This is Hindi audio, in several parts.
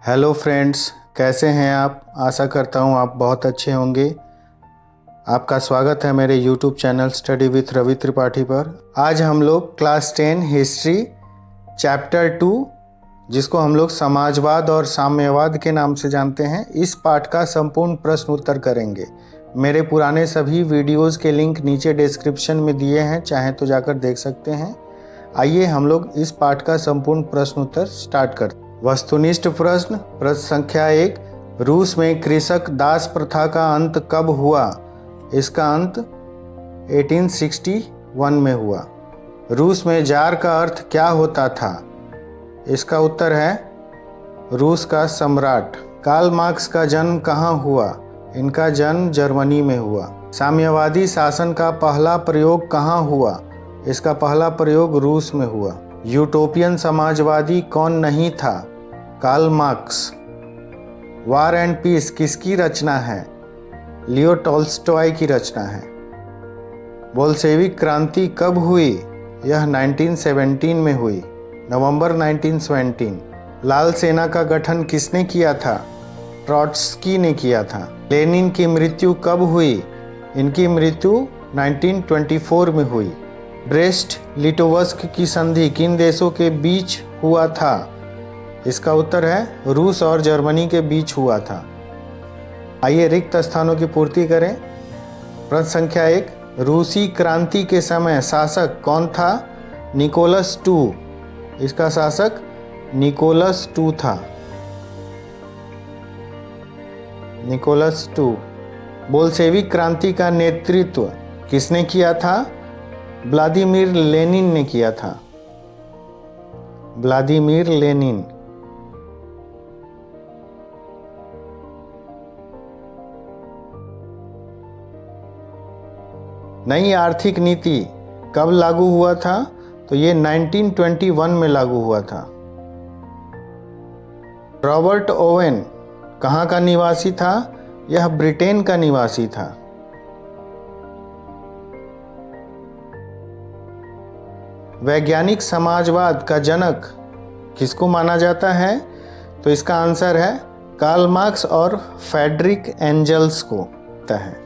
हेलो फ्रेंड्स, कैसे हैं आप। आशा करता हूं आप बहुत अच्छे होंगे। आपका स्वागत है मेरे YouTube channel study with Ravi Tripathi पर। आज हम लोग क्लास 10 हिस्ट्री चैप्टर 2, जिसको हम लोग समाजवाद और साम्यवाद के नाम से जानते हैं, इस पाठ का संपूर्ण प्रश्न उत्तर करेंगे। मेरे पुराने सभी वीडियोस के लिंक नीचे डिस्क्रिप्शन में दिए हैं, चाहें तो जाकर देख सकते हैं। आइए हम लोग इस पाठ का संपूर्ण प्रश्न उत्तर स्टार्ट करते हैं। वस्तुनिष्ठ प्रश्न संख्या 1, रूस में कृषक दास प्रथा का अंत कब हुआ। इसका अंत 1861 में हुआ। रूस में जार का अर्थ क्या होता था। इसका उत्तर है रूस का सम्राट। कार्ल मार्क्स का जन्म कहाँ हुआ। इनका जन्म जर्मनी में हुआ। साम्यवादी शासन का पहला प्रयोग कहाँ हुआ। इसका पहला प्रयोग रूस में हुआ। यूटोपियन समाजवादी कौन नहीं था। Karl Marx. War and peace किसकी रचना है। लियो टॉल्स्टॉय की रचना है। बोल्शेविक क्रांति कब हुई। यह 1917 में हुई, नवंबर 1917। लाल सेना का गठन किसने किया था। ट्रॉट्स्की ने किया था। लेनिन की मृत्यु कब हुई। इनकी मृत्यु 1924 में हुई। ब्रेस्ट लिटोवस्क की संधि किन देशों के बीच हुआ था। इसका उत्तर है रूस और जर्मनी के बीच हुआ था। आइए रिक्त स्थानों की पूर्ति करें। प्रश्न संख्या 1, रूसी क्रांति के समय शासक कौन था। Nicholas II। इसका शासक निकोलस II था। Nicholas II। बोल्शेविक क्रांति का नेतृत्व किसने किया था। व्लादिमीर लेनिन ने किया था। Vladimir Lenin. नई आर्थिक नीति कब लागू हुआ था। तो ये 1921 में लागू हुआ था। रॉबर्ट ओवेन कहाँ का निवासी था। यह ब्रिटेन का निवासी था। वैज्ञानिक समाजवाद का जनक किसको माना जाता है। तो इसका आंसर है कार्ल मार्क्स और फ्रेडरिक एंजल्स को है।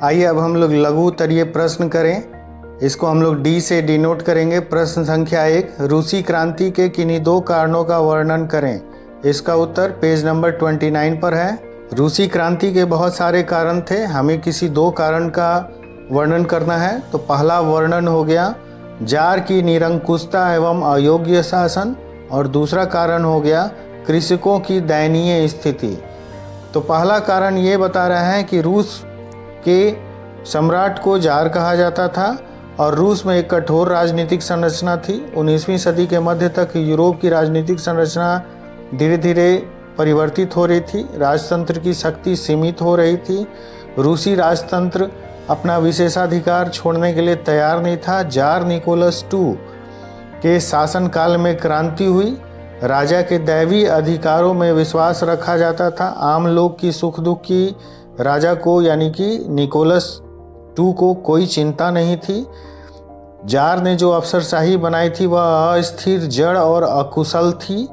आइए अब हम लोग लघु उत्तरीय प्रश्न करें। इसको हम लोग डी से डिनोट करेंगे। प्रश्न संख्या 1, रूसी क्रांति के किन्हीं दो कारणों का वर्णन करें। इसका उत्तर पेज नंबर 29 पर है। रूसी क्रांति के बहुत सारे कारण थे, हमें किसी दो कारण का वर्णन करना है। तो पहला वर्णन हो गया जार की निरंकुशता एवं अयोग्य शासन, और दूसरा कारण हो गया कृषकों की दयनीय स्थिति। तो पहला कारण ये बता रहा है कि रूस के सम्राट को जार कहा जाता था और रूस में एक कठोर राजनीतिक संरचना थी। 19वीं सदी के मध्य तक यूरोप की राजनीतिक संरचना धीरे धीरे परिवर्तित हो रही थी। राजतंत्र की शक्ति सीमित हो रही थी। रूसी राजतंत्र अपना विशेषाधिकार छोड़ने के लिए तैयार नहीं था। जार निकोलस II के शासनकाल में क्रांति हुई। राजा के दैवीय अधिकारों में विश्वास रखा जाता था। आम लोग की सुख दुख की राजा को यानी कि निकोलस II को कोई चिंता नहीं थी। जार ने जो अफसरशाही बनाई थी वह अस्थिर, जड़ और अकुशल थी।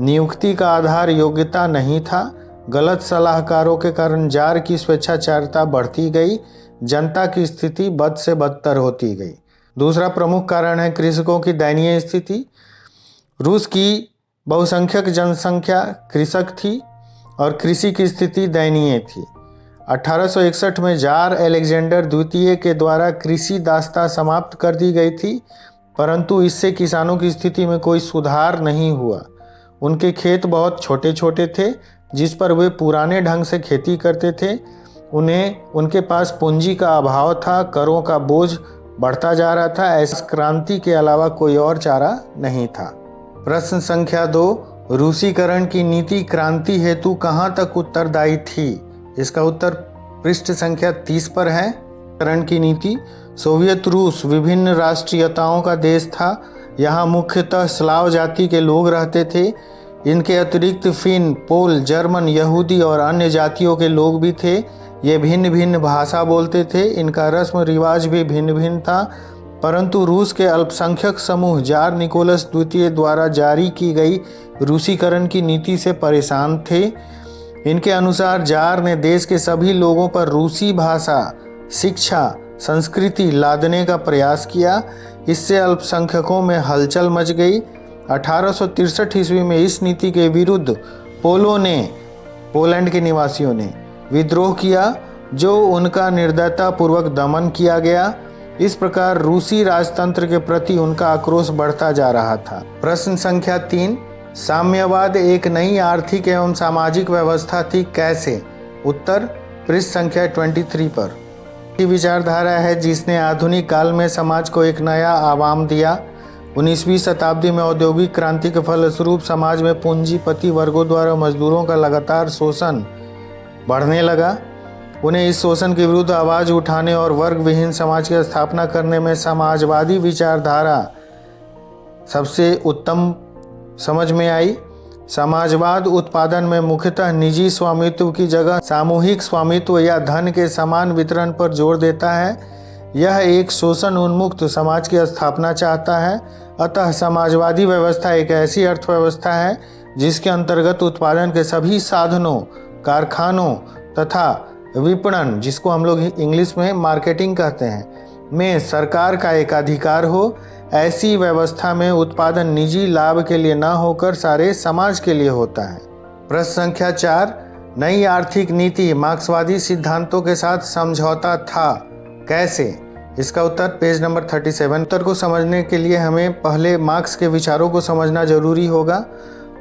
नियुक्ति का आधार योग्यता नहीं था। गलत सलाहकारों के कारण जार की स्वेच्छाचारिता बढ़ती गई। जनता की स्थिति बद से बदतर होती गई। दूसरा प्रमुख कारण है कृषकों की दयनीय स्थिति। रूस की बहुसंख्यक जनसंख्या कृषक थी और कृषि की स्थिति दयनीय थी। 1861 में जार अलेक्जेंडर द्वितीय के द्वारा कृषि दासता समाप्त कर दी गई थी, परंतु इससे किसानों की स्थिति में कोई सुधार नहीं हुआ। उनके खेत बहुत छोटे छोटे थे, जिस पर वे पुराने ढंग से खेती करते थे। उन्हें उनके पास पूंजी का अभाव था। करों का बोझ बढ़ता जा रहा था। ऐसी क्रांति के अलावा कोई और चारा नहीं था। प्रश्न संख्या 2, रूसीकरण की नीति क्रांति हेतु कहाँ तक उत्तरदायी थी। इसका उत्तर पृष्ठ संख्या 30 पर है। करण की नीति सोवियत रूस विभिन्न राष्ट्रीयताओं का देश था। यहाँ मुख्यतः स्लाव जाति के लोग रहते थे। इनके अतिरिक्त फिन, पोल, जर्मन, यहूदी और अन्य जातियों के लोग भी थे। ये भिन्न भिन्न भाषा बोलते थे। इनका रस्म रिवाज भी भिन्न भिन्न था। परंतु रूस के अल्पसंख्यक समूह जार निकोलस द्वितीय द्वारा जारी की गई रूसीकरण की नीति से परेशान थे। इनके अनुसार जार ने देश के सभी लोगों पर रूसी भाषा, शिक्षा, संस्कृति लादने का प्रयास किया। इससे अल्पसंख्यकों में हलचल मच गई। 1863 ईस्वी में इस नीति के विरुद्ध पोलैंड के निवासियों ने विद्रोह किया, जो उनका निर्दयतापूर्वक दमन किया गया। इस प्रकार रूसी राजतंत्र के प्रति उनका आक्रोश बढ़ता जा रहा था। प्रश्न संख्या 3, साम्यवाद एक नई आर्थिक एवं सामाजिक व्यवस्था थी, कैसे? उत्तर पृष्ठ संख्या 23 पर। की विचारधारा है जिसने आधुनिक काल में समाज को एक नया आयाम दिया। 19वीं शताब्दी में औद्योगिक क्रांति के फलस्वरूप समाज में पूंजीपति वर्गों द्वारा मजदूरों का लगातार शोषण बढ़ने लगा। उन्हें इस शोषण के विरुद्ध आवाज़ उठाने और वर्ग विहीन समाज की स्थापना करने में समाजवादी विचारधारा सबसे उत्तम समझ में आई। समाजवाद उत्पादन में मुख्यतः निजी स्वामित्व की जगह सामूहिक स्वामित्व या धन के समान वितरण पर जोर देता है। यह एक शोषण उन्मुक्त समाज की स्थापना चाहता है। अतः समाजवादी व्यवस्था एक ऐसी अर्थव्यवस्था है जिसके अंतर्गत उत्पादन के सभी साधनों, कारखानों तथा विपणन, जिसको हम लोग इंग्लिश में मार्केटिंग कहते हैं, में सरकार का एक अधिकार हो। ऐसी व्यवस्था में उत्पादन निजी लाभ के लिए न होकर सारे समाज के लिए होता है। प्रश्न संख्या 4, नई आर्थिक नीति मार्क्सवादी सिद्धांतों के साथ समझौता था, कैसे? इसका उत्तर पेज नंबर 37। उत्तर को समझने के लिए हमें पहले मार्क्स के विचारों को समझना जरूरी होगा।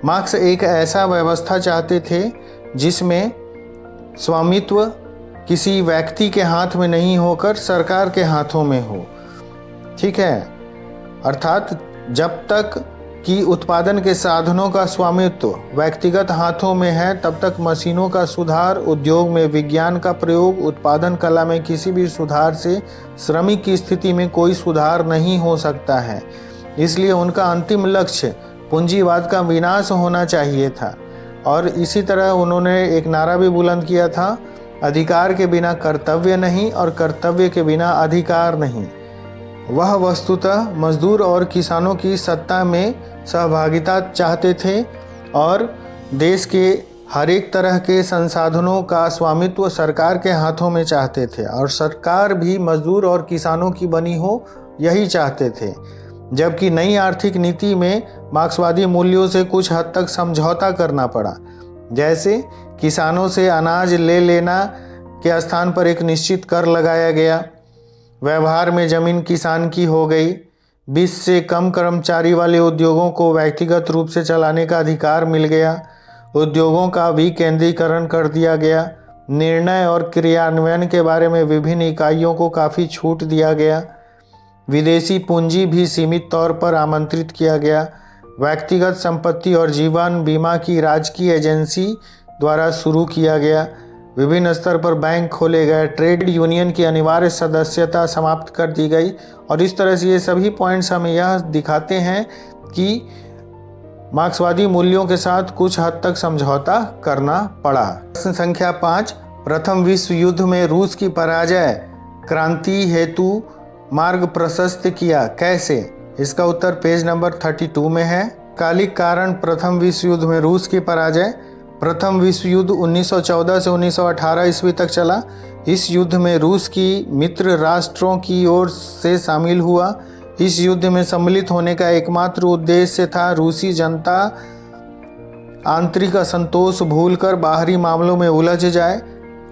मार्क्स एक ऐसा व्यवस्था चाहते थे जिसमें स्वामित्व किसी व्यक्ति के हाथ में नहीं होकर सरकार के हाथों में हो। ठीक है, अर्थात जब तक कि उत्पादन के साधनों का स्वामित्व व्यक्तिगत हाथों में है, तब तक मशीनों का सुधार, उद्योग में विज्ञान का प्रयोग, उत्पादन कला में किसी भी सुधार से श्रमिक की स्थिति में कोई सुधार नहीं हो सकता है। इसलिए उनका अंतिम लक्ष्य पूंजीवाद का विनाश होना चाहिए था। और इसी तरह उन्होंने एक नारा भी बुलंद किया था, अधिकार के बिना कर्तव्य नहीं और कर्तव्य के बिना अधिकार नहीं। वह वस्तुतः मजदूर और किसानों की सत्ता में सहभागिता चाहते थे और देश के हर एक तरह के संसाधनों का स्वामित्व सरकार के हाथों में चाहते थे, और सरकार भी मजदूर और किसानों की बनी हो यही चाहते थे। जबकि नई आर्थिक नीति में मार्क्सवादी मूल्यों से कुछ हद तक समझौता करना पड़ा। जैसे किसानों से अनाज ले लेना के स्थान पर एक निश्चित कर लगाया गया। व्यवहार में जमीन किसान की हो गई। 20 से कम कर्मचारी वाले उद्योगों को व्यक्तिगत रूप से चलाने का अधिकार मिल गया। उद्योगों का विकेंद्रीकरण कर दिया गया। निर्णय और क्रियान्वयन के बारे में विभिन्न इकाइयों को काफ़ी छूट दिया गया। विदेशी पूंजी भी सीमित तौर पर आमंत्रित किया गया। व्यक्तिगत संपत्ति और जीवन बीमा की राजकीय एजेंसी द्वारा शुरू किया गया। विभिन्न स्तर पर बैंक खोले गए। ट्रेड यूनियन की अनिवार्य सदस्यता समाप्त कर दी गई। और इस तरह से ये सभी पॉइंट्स हमें यह दिखाते हैं कि मार्क्सवादी मूल्यों के साथ कुछ हद तक समझौता करना पड़ा। प्रश्न संख्या 5, प्रथम विश्व युद्ध में रूस की पराजय क्रांति हेतु मार्ग प्रशस्त किया, कैसे? इसका उत्तर पेज नंबर 32 में है। कालिक कारण प्रथम विश्व युद्ध में रूस की पराजय। प्रथम विश्व युद्ध 1914 से 1918 ईस्वी तक चला। इस युद्ध में रूस की मित्र राष्ट्रों की ओर से शामिल हुआ। इस युद्ध में सम्मिलित होने का एकमात्र उद्देश्य था रूसी जनता आंतरिक असंतोष भूलकर बाहरी मामलों में उलझ जाए।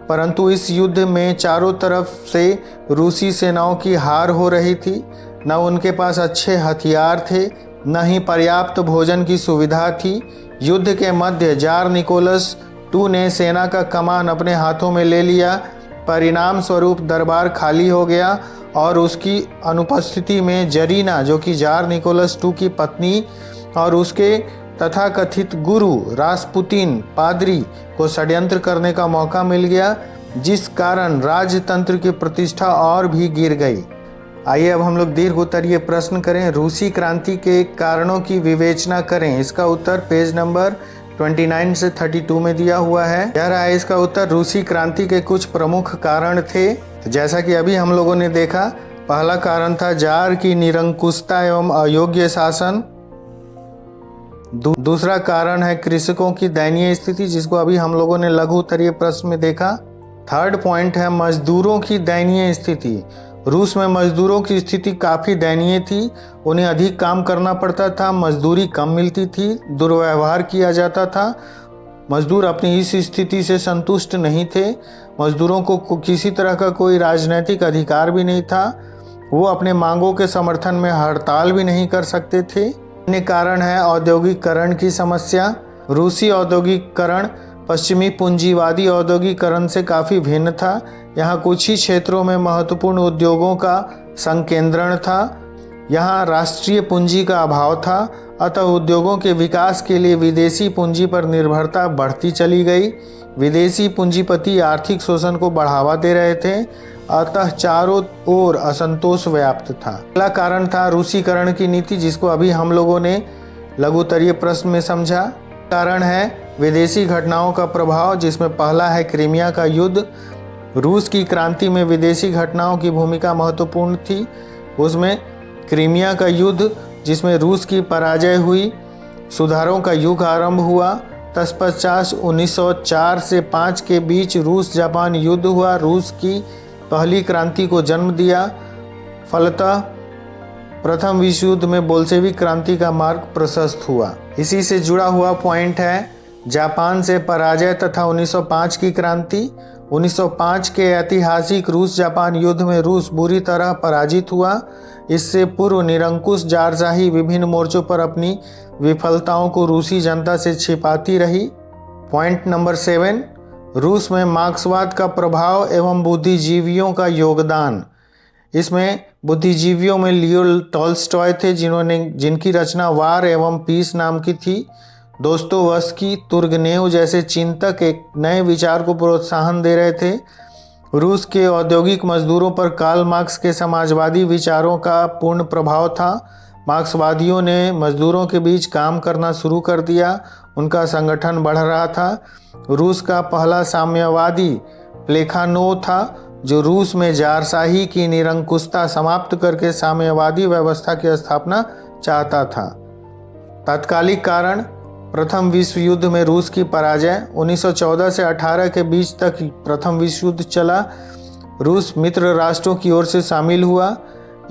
परंतु इस युद्ध में चारों तरफ से रूसी सेनाओं की हार हो रही थी। न उनके पास अच्छे हथियार थे, न ही पर्याप्त भोजन की सुविधा थी। युद्ध के मध्य जार निकोलस II ने सेना का कमान अपने हाथों में ले लिया। परिणाम स्वरूप दरबार खाली हो गया और उसकी अनुपस्थिति में जरीना, जो कि जार निकोलस II की पत्नी और उसके तथाकथित गुरु रासपुतिन पादरी को षड्यंत्र करने का मौका मिल गया, जिस कारण राजतंत्र की प्रतिष्ठा और भी गिर गई। आइए अब हम लोग दीर्घ उत्तरीय प्रश्न करें। रूसी क्रांति के कारणों की विवेचना करें। इसका उत्तर पेज नंबर 29 से 32 में दिया हुआ है। यह रहा है इसका उत्तर। रूसी क्रांति के कुछ प्रमुख कारण थे। तो जैसा कि अभी हम लोगों ने देखा, पहला कारण था जार की निरंकुशता एवं अयोग्य शासन। दूसरा कारण है कृषकों की दयनीय स्थिति, जिसको अभी हम लोगों ने लघु उत्तरीय प्रश्न में देखा। थर्ड पॉइंट है मजदूरों की दयनीय स्थिति। रूस में मजदूरों की स्थिति काफ़ी दयनीय थी, उन्हें अधिक काम करना पड़ता था, मजदूरी कम मिलती थी, दुर्व्यवहार किया जाता था। मजदूर अपनी इस स्थिति से संतुष्ट नहीं थे। मजदूरों को किसी तरह का कोई राजनीतिक अधिकार भी नहीं था, वो अपने मांगों के समर्थन में हड़ताल भी नहीं कर सकते थे। अन्य कारण है औद्योगिकरण की समस्या। रूसी औद्योगिकरण पश्चिमी पूंजीवादी औद्योगिकरण से काफ़ी भिन्न था। यहाँ कुछ ही क्षेत्रों में महत्वपूर्ण उद्योगों का संकेंद्रण था। यहाँ राष्ट्रीय पूंजी का अभाव था, अतः उद्योगों के विकास के लिए विदेशी पूंजी पर निर्भरता बढ़ती चली गई। विदेशी पूंजीपति आर्थिक शोषण को बढ़ावा दे रहे थे, अतः चारों ओर असंतोष व्याप्त था। अगला कारण था रूसीकरण की नीति, जिसको अभी हम लोगों ने लघु उत्तरीय प्रश्न में समझा। कारण है विदेशी घटनाओं का प्रभाव, जिसमें पहला है क्रीमिया का युद्ध। रूस की क्रांति में विदेशी घटनाओं की भूमिका महत्वपूर्ण थी। उसमें क्रीमिया का युद्ध, जिसमें रूस की पराजय हुई, सुधारों का युग आरंभ हुआ। तत्पश्चात 1904 से 5 के बीच रूस जापान युद्ध हुआ, रूस की पहली क्रांति को जन्म दिया। फलतः प्रथम विश्व युद्ध में बोल्शेविक क्रांति का मार्ग प्रशस्त हुआ। इसी से जुड़ा हुआ पॉइंट है जापान से पराजय तथा 1905 की क्रांति। 1905 के ऐतिहासिक रूस जापान युद्ध में रूस बुरी तरह पराजित हुआ। इससे पूर्व निरंकुश जारशाही विभिन्न मोर्चों पर अपनी विफलताओं को रूसी जनता से छिपाती रही। पॉइंट नंबर 7, रूस में मार्क्सवाद का प्रभाव एवं बुद्धिजीवियों का योगदान। इसमें बुद्धिजीवियों में लियो टॉल्स्टॉय थे, जिनकी रचना वार एवं पीस नाम की थी। दोस्तोवस्की, तुर्गनेव जैसे चिंतक एक नए विचार को प्रोत्साहन दे रहे थे। रूस के औद्योगिक मजदूरों पर कार्ल मार्क्स के समाजवादी विचारों का पूर्ण प्रभाव था। मार्क्सवादियों ने मजदूरों के बीच काम करना शुरू कर दिया, उनका संगठन बढ़ रहा था। रूस का पहला साम्यवादी प्लेखानोव था, जो रूस में जारशाही की निरंकुशता समाप्त करके साम्यवादी व्यवस्था की स्थापना चाहता था। तात्कालिक कारण प्रथम विश्व युद्ध में रूस की पराजय। 1914 से 18 के बीच तक प्रथम विश्व युद्ध चला। रूस मित्र राष्ट्रों की ओर से शामिल हुआ।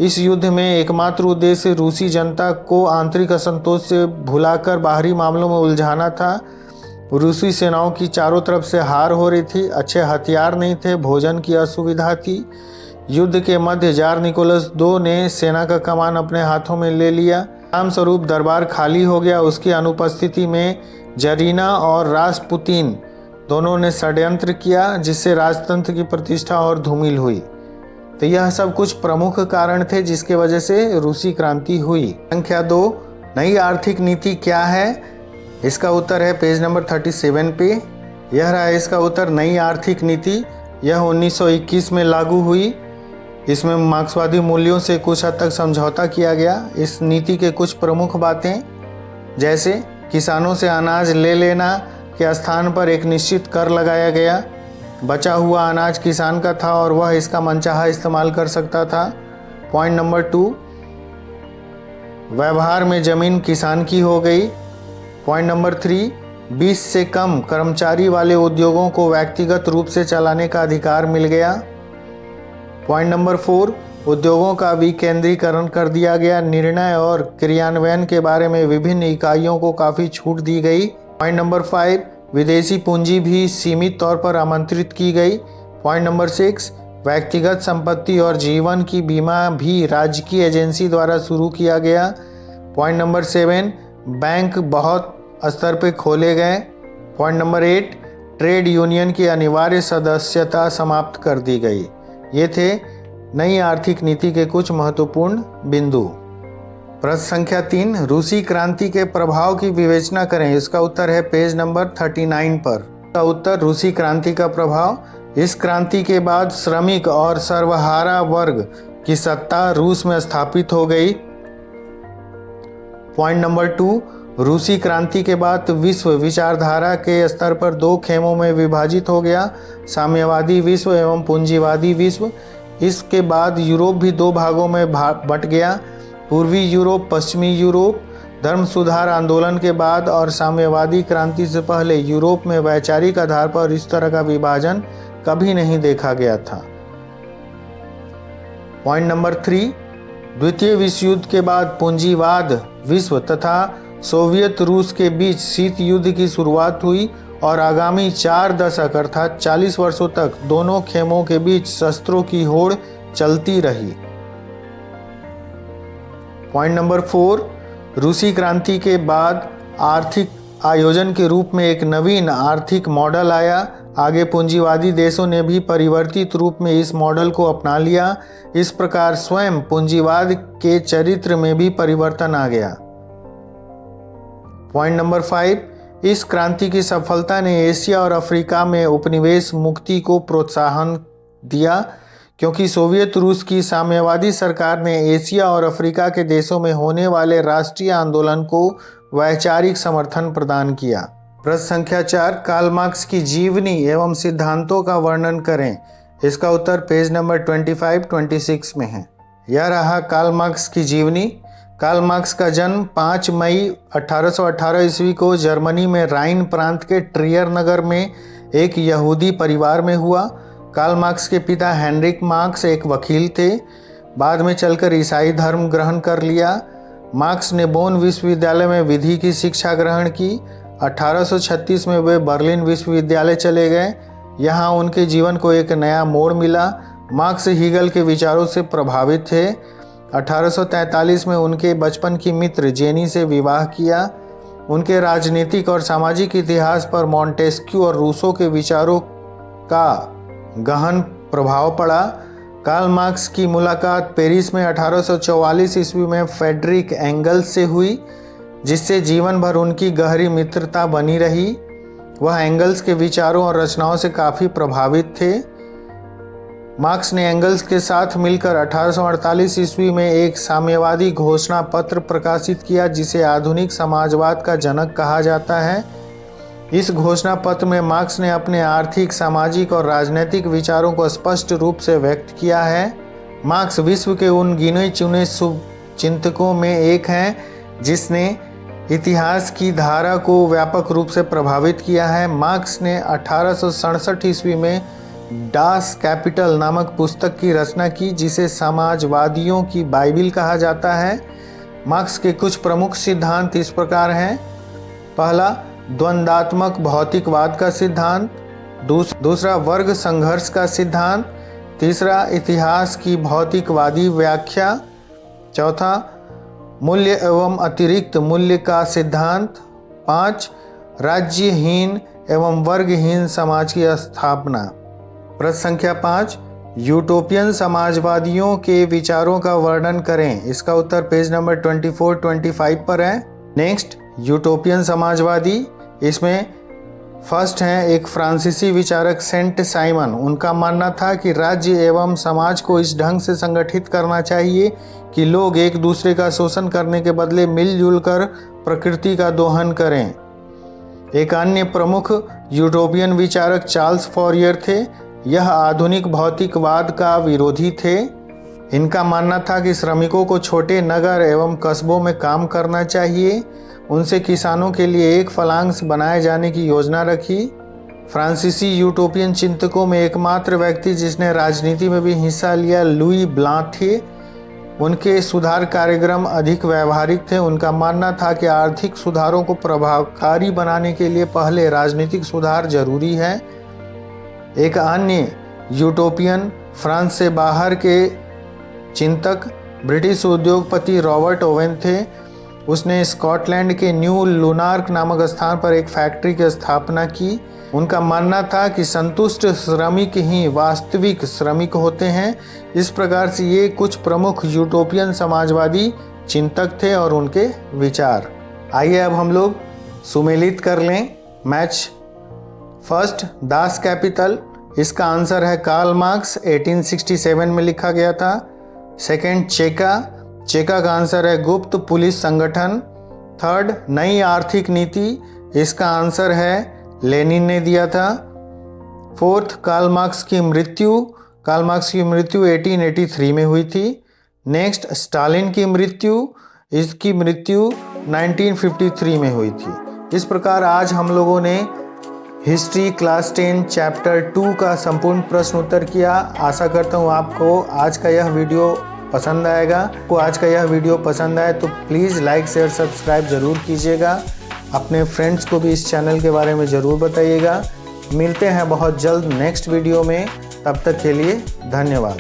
इस युद्ध में एकमात्र उद्देश्य रूसी जनता को आंतरिक असंतोष से भुलाकर बाहरी मामलों में उलझाना था। रूसी सेनाओं की चारों तरफ से हार हो रही थी, अच्छे हथियार नहीं थे, भोजन की असुविधा थी। युद्ध के मध्य जार निकोलस II ने सेना का कमान अपने हाथों में ले लिया। परिणाम स्वरूप दरबार खाली हो गया। उसकी अनुपस्थिति में जरीना और रासपुतीन दोनों ने षड्यंत्र किया, जिससे राजतंत्र की प्रतिष्ठा और धूमिल हुई। तो यह सब कुछ प्रमुख कारण थे जिसके वजह से रूसी क्रांति हुई। संख्या 2, नई आर्थिक नीति क्या है? इसका उत्तर है पेज नंबर 37 पे। यह रहा इसका उत्तर। नई आर्थिक नीति यह 1921 में लागू हुई। इसमें मार्क्सवादी मूल्यों से कुछ हद तक समझौता किया गया। इस नीति के कुछ प्रमुख बातें, जैसे किसानों से अनाज ले लेना के स्थान पर एक निश्चित कर लगाया गया। बचा हुआ अनाज किसान का था और वह इसका मनचाहा इस्तेमाल कर सकता था। पॉइंट नंबर 2, व्यवहार में जमीन किसान की हो गई। पॉइंट नंबर 3, 20 से कम कर्मचारी वाले उद्योगों को व्यक्तिगत रूप से चलाने का अधिकार मिल गया। पॉइंट नंबर 4, उद्योगों का विकेंद्रीकरण कर दिया गया। निर्णय और क्रियान्वयन के बारे में विभिन्न इकाइयों को काफ़ी छूट दी गई। पॉइंट नंबर 5, विदेशी पूंजी भी सीमित तौर पर आमंत्रित की गई। पॉइंट नंबर 6, व्यक्तिगत संपत्ति और जीवन की बीमा भी राजकीय एजेंसी द्वारा शुरू किया गया। पॉइंट नंबर 7, बैंक बहुत स्तर पर खोले गए। पॉइंट नंबर 8, ट्रेड यूनियन की अनिवार्य सदस्यता समाप्त कर दी गई। ये थे नई आर्थिक नीति के कुछ महत्वपूर्ण बिंदु। प्रश्न संख्या 3, रूसी क्रांति के प्रभाव की विवेचना करें। इसका उत्तर है पेज नंबर 39 पर। इसका उत्तर रूसी क्रांति का प्रभाव। इस क्रांति के बाद श्रमिक और सर्वहारा वर्ग की सत्ता रूस में स्थापित हो गई। पॉइंट नंबर 2, रूसी क्रांति के बाद विश्व विचारधारा के स्तर पर 2 खेमों में विभाजित हो गया, साम्यवादी विश्व एवं पूंजीवादी विश्व। इसके बाद यूरोप भी दो भागों में बट गया, पूर्वी यूरोप, पश्चिमी यूरोप। धर्म सुधार आंदोलन के बाद और साम्यवादी क्रांति से पहले यूरोप में वैचारिक आधार पर इस तरह का विभाजन कभी नहीं देखा गया था। पॉइंट नंबर 3, द्वितीय विश्व युद्ध के बाद पूंजीवाद विश्व तथा सोवियत रूस के बीच शीत युद्ध की शुरुआत हुई और आगामी 4 दशक अर्थात 40 वर्षों तक दोनों खेमों के बीच शस्त्रों की होड़ चलती रही। पॉइंट नंबर 4, रूसी क्रांति के बाद आर्थिक आयोजन के रूप में एक नवीन आर्थिक मॉडल आया। आगे पूंजीवादी देशों ने भी परिवर्तित रूप में इस मॉडल को अपना लिया। इस प्रकार स्वयं पूंजीवाद के चरित्र में भी परिवर्तन आ गया। पॉइंट नंबर 5, इस क्रांति की सफलता ने एशिया और अफ्रीका में उपनिवेश मुक्ति को प्रोत्साहन दिया, क्योंकि सोवियत रूस की साम्यवादी सरकार ने एशिया और अफ्रीका के देशों में होने वाले राष्ट्रीय आंदोलन को वैचारिक समर्थन प्रदान किया। प्रश्न संख्या 4, कार्ल मार्क्स की जीवनी एवं सिद्धांतों का वर्णन करें। इसका उत्तर पेज नंबर 25-26 में है। यह रहा कार्ल मार्क्स की जीवनी। कार्ल मार्क्स का जन्म 5 मई 1818 ईस्वी को जर्मनी में राइन प्रांत के ट्रियर नगर में एक यहूदी परिवार में हुआ। कार्ल मार्क्स के पिता हेनरिक मार्क्स एक वकील थे। बाद में चलकर ईसाई धर्म ग्रहण कर लिया। मार्क्स ने बोन विश्वविद्यालय में विधि की शिक्षा ग्रहण की। 1836 में वे बर्लिन विश्वविद्यालय चले गए। यहाँ उनके जीवन को एक नया मोड़ मिला। मार्क्स हीगल के विचारों से प्रभावित थे। 1843 में उनके बचपन की मित्र जेनी से विवाह किया। उनके राजनीतिक और सामाजिक इतिहास पर मॉन्टेस्क्यू और रूसो के विचारों का गहन प्रभाव पड़ा। कार्ल मार्क्स की मुलाकात पेरिस में 1844 ईस्वी में फ्रेडरिक एंगल्स से हुई, जिससे जीवन भर उनकी गहरी मित्रता बनी रही। वह एंगल्स के विचारों और रचनाओं से काफ़ी प्रभावित थे। मार्क्स ने एंगल्स के साथ मिलकर 1848 ईस्वी में एक साम्यवादी घोषणा पत्र प्रकाशित किया, जिसे आधुनिक समाजवाद का जनक कहा जाता है। इस घोषणा पत्र में मार्क्स ने अपने आर्थिक, सामाजिक और राजनीतिक विचारों को स्पष्ट रूप से व्यक्त किया है। मार्क्स विश्व के उन गिने चुने चिंतकों में एक हैं जिसने इतिहास की धारा को व्यापक रूप से प्रभावित किया है। मार्क्स ने 1867 ईस्वी में डास कैपिटल नामक पुस्तक की रचना की, जिसे समाजवादियों की बाइबिल कहा जाता है। मार्क्स के कुछ प्रमुख सिद्धांत इस प्रकार हैं। पहला, द्वंद्वात्मक भौतिकवाद का सिद्धांत। दूसरा, वर्ग संघर्ष का सिद्धांत। तीसरा, इतिहास की भौतिकवादी व्याख्या। चौथा, मूल्य एवं अतिरिक्त मूल्य का सिद्धांत। 5, राज्यहीन एवं वर्गहीन समाज की स्थापना। प्रश्न संख्या 5, यूटोपियन समाजवादियों के विचारों का वर्णन करें। इसका उत्तर पेज नंबर 24-25 पर है। नेक्स्ट, यूटोपियन समाजवादी, इसमें फर्स्ट हैं एक फ्रांसीसी विचारक सेंट साइमन। उनका मानना था कि राज्य एवं समाज को इस ढंग से संगठित करना चाहिए कि लोग एक दूसरे का शोषण करने के बदले मिलजुल कर प्रकृति का दोहन करें। एक अन्य प्रमुख यूटोपियन विचारक चार्ल्स फॉरियर थे। यह आधुनिक भौतिकवाद का विरोधी थे। इनका मानना था कि श्रमिकों को छोटे नगर एवं कस्बों में काम करना चाहिए। उनसे किसानों के लिए एक फलांक्स बनाए जाने की योजना रखी। फ्रांसीसी यूटोपियन चिंतकों में एकमात्र व्यक्ति जिसने राजनीति में भी हिस्सा लिया लुई ब्लां थे। उनके सुधार कार्यक्रम अधिक व्यवहारिक थे। उनका मानना था कि आर्थिक सुधारों को प्रभावकारी बनाने के लिए पहले राजनीतिक सुधार जरूरी है। एक अन्य यूटोपियन फ्रांस से बाहर के चिंतक ब्रिटिश उद्योगपति रॉबर्ट ओवेन थे। उसने स्कॉटलैंड के न्यू लुनार्क नामक स्थान पर एक फैक्ट्री की स्थापना की। उनका मानना था कि संतुष्ट श्रमिक ही वास्तविक श्रमिक होते हैं। इस प्रकार से ये कुछ प्रमुख यूटोपियन समाजवादी चिंतक थे और उनके विचार। आइए अब हम लोग सुमेलित कर लें मैच। फर्स्ट, दास कैपिटल, इसका आंसर है कार्ल मार्क्स, 1867 में लिखा गया था। सेकंड, चेका का आंसर है गुप्त पुलिस संगठन। थर्ड, नई आर्थिक नीति, इसका आंसर है लेनिन ने दिया था। फोर्थ, कार्ल मार्क्स की मृत्यु कार्ल मार्क्स की मृत्यु 1883 में हुई थी। नेक्स्ट, स्टालिन की मृत्यु, इसकी मृत्यु 1953 में हुई थी। इस प्रकार आज हम लोगों ने हिस्ट्री क्लास 10 चैप्टर 2 का संपूर्ण प्रश्न उत्तर किया। आशा करता हूँ आपको आज का यह वीडियो पसंद आएगा। आपको आज का यह वीडियो पसंद आए तो प्लीज़ लाइक शेयर सब्सक्राइब ज़रूर कीजिएगा। अपने फ्रेंड्स को भी इस चैनल के बारे में ज़रूर बताइएगा। मिलते हैं बहुत जल्द नेक्स्ट वीडियो में, तब तक के लिए धन्यवाद।